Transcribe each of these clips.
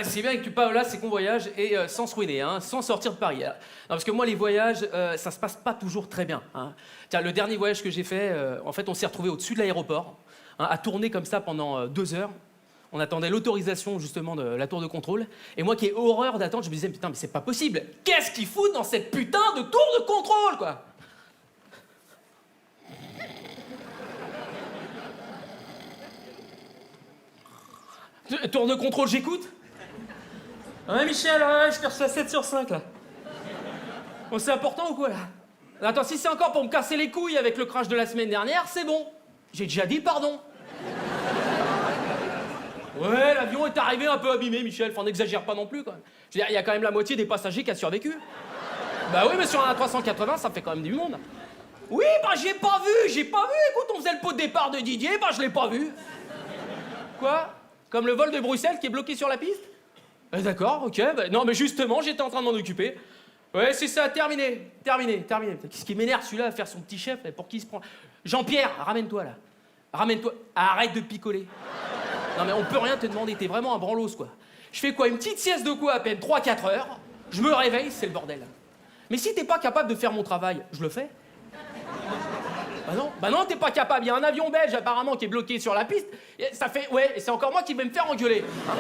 c'est bien que tu parles là, c'est qu'on voyage et sans se ruiner, hein, sans sortir de Paris. Non, parce que moi, les voyages, ça se passe pas toujours très bien. Hein. Tiens, le dernier voyage que j'ai fait, en fait, on s'est retrouvé au-dessus de l'aéroport, hein, à tourner comme ça pendant 2 heures. On attendait l'autorisation, justement, de la tour de contrôle. Et moi, qui ai horreur d'attendre, je me disais, putain, mais c'est pas possible. Qu'est-ce qu'ils foutent dans cette putain de tour de contrôle, quoi? Tour de contrôle, j'écoute. Ouais, Michel, ouais, je perçois 7 sur 5, là. Bon, c'est important ou quoi, là? Attends, si c'est encore pour me casser les couilles avec le crash de la semaine dernière, c'est bon. J'ai déjà dit pardon. Ouais, l'avion est arrivé un peu abîmé, Michel. Enfin, n'exagère pas non plus, quand même. Je veux dire, il y a quand même la moitié des passagers qui a survécu. Bah oui, mais sur un A380, ça fait quand même du monde. Oui, bah j'ai pas vu. Écoute, on faisait le pot de départ de Didier, bah je l'ai pas vu. Quoi? Comme le vol de Bruxelles qui est bloqué sur la piste? D'accord, ok. Bah, non, mais justement, j'étais en train de m'en occuper. Ouais, c'est ça, terminé. Qu'est-ce qui m'énerve, celui-là, à faire son petit chef, là, pour qui il se prend? Jean-Pierre, ramène-toi, là. Ramène-toi. Arrête de picoler. Non, mais on peut rien te demander, t'es vraiment un branlos, quoi. Je fais quoi, une petite sieste de quoi, à peine 3-4 heures? Je me réveille, c'est le bordel. Mais si t'es pas capable de faire mon travail, je le fais. Bah non, t'es pas capable. Il y a un avion belge, apparemment, qui est bloqué sur la piste. Et ça fait... Ouais, et c'est encore moi qui vais me faire engueuler. Hein?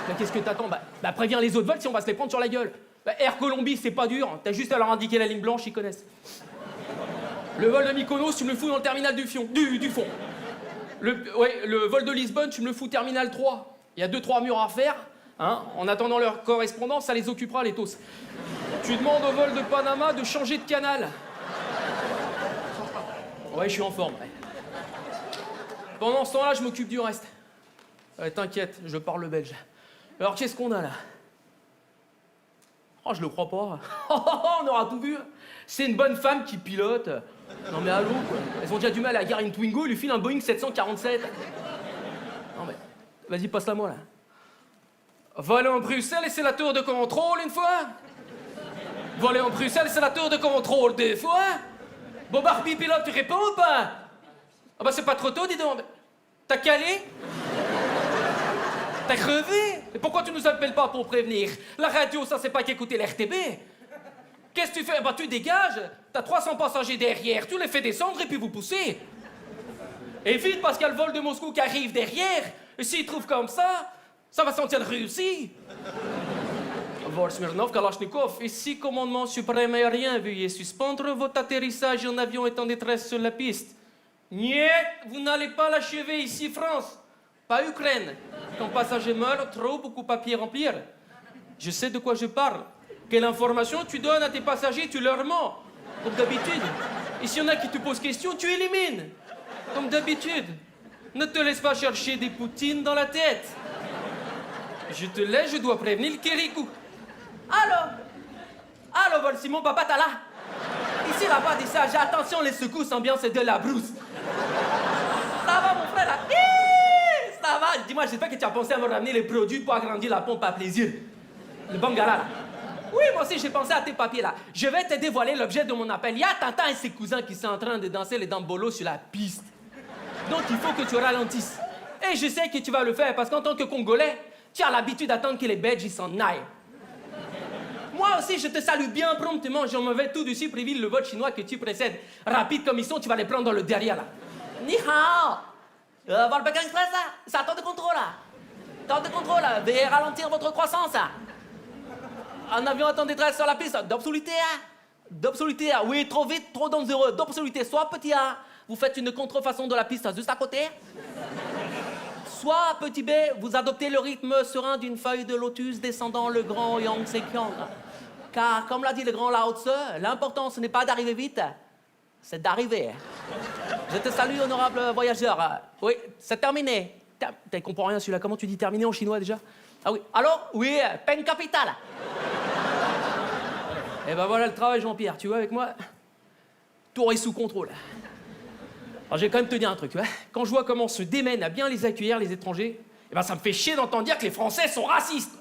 Bah, qu'est-ce que t'attends? Bah, préviens les autres vols si on va se les prendre sur la gueule. Bah, Air Colombie, c'est pas dur. T'as juste à leur indiquer la ligne blanche, ils connaissent. Le vol de Mykonos, tu me le fous dans le terminal du fond. Le vol de Lisbonne, tu me le fous terminal 3. Il y a 2-3 murs à faire. Hein? En attendant leur correspondance, ça les occupera, les tosses. Tu demandes au vol de Panama de changer de canal. Ouais, je suis en forme. Ouais. Pendant ce temps-là, je m'occupe du reste. Ouais, t'inquiète, je parle belge. Alors, qu'est-ce qu'on a, là? Oh, je le crois pas. On aura tout vu. C'est une bonne femme qui pilote. Non, mais allô, quoi. Elles ont déjà du mal à garer une Twingo, il lui file un Boeing 747. Non, mais... Vas-y, passe-la moi, là. Voler en Bruxelles et c'est la tour de contrôle, une fois. Voler en Bruxelles, c'est la tour de contrôle, 2 fois. Bon, Barbie pilote, tu réponds ou pas? Ah bah c'est pas trop tôt, dis donc. T'as calé? T'as crevé? Et pourquoi tu nous appelles pas pour prévenir? La radio, ça c'est pas qu'écouter l'RTB. Qu'est-ce que tu fais? Bah tu dégages. T'as 300 passagers derrière, tu les fais descendre et puis vous poussez. Et vite, parce qu'il y a le vol de Moscou qui arrive derrière. Et s'ils trouvent comme ça va sentir réussi. Vol Smirnov, Kalachnikov, ici, commandement suprême aérien, veuillez suspendre votre atterrissage, un avion est en détresse sur la piste. Niet, vous n'allez pas l'achever ici, France. Pas Ukraine. Quand passager meurt, trop beaucoup de papier remplir. Je sais de quoi je parle. Quelle information tu donnes à tes passagers, tu leur mens. Comme d'habitude. Et s'il y en a qui te posent question, tu élimines. Comme d'habitude. Ne te laisse pas chercher des poutines dans la tête. Je te laisse, je dois prévenir le Kérikou. Allô, vol Simon, papa, t'as là? Ici, là-bas, des sages, attention, les secousses, ambiance de la brousse. Ça va, mon frère, là? Ça va? Dis-moi, j'espère que tu as pensé à me ramener les produits pour agrandir la pompe à plaisir. Le bangala, là. Oui, moi aussi, j'ai pensé à tes papiers, là. Je vais te dévoiler l'objet de mon appel. Il y a Tintin et ses cousins qui sont en train de danser les dambolos sur la piste. Donc, il faut que tu ralentisses. Et je sais que tu vas le faire, parce qu'en tant que Congolais, tu as l'habitude d'attendre que les Belges ils s'en aillent. Moi aussi, je te salue bien promptement. J'en vais tout de suite prévenir le vol chinois que tu précèdes. Rapide comme ils sont, tu vas les prendre dans le derrière, là. Ni hao. Vol Pékin Express, là. C'est à temps de contrôle, là. Temps de contrôle, là. Veuillez ralentir votre croissance, là. Un avion est en détresse sur la piste. D'obsolité, hein. D'obsolité, hein. Oui, trop vite, trop dangereux. D'obsolité. Soit petit A, vous faites une contrefaçon de la piste juste à côté. Soit, petit B, vous adoptez le rythme serein d'une feuille de lotus descendant le grand Yangtze-Kiang. Car, comme l'a dit le grand Lao Tse, l'important, ce n'est pas d'arriver vite, c'est d'arriver. Je te salue, honorable voyageur. Oui, c'est terminé. Tu comprends rien, celui-là. Comment tu dis terminé en chinois, déjà? Ah oui. Alors? Oui, peine capitale. Eh ben voilà le travail, Jean-Pierre. Tu vois, avec moi, tout est sous contrôle. Alors, je vais quand même te dire un truc, tu vois. Quand je vois comment se démènent à bien les accueillir, les étrangers, eh ben, ça me fait chier d'entendre dire que les Français sont racistes.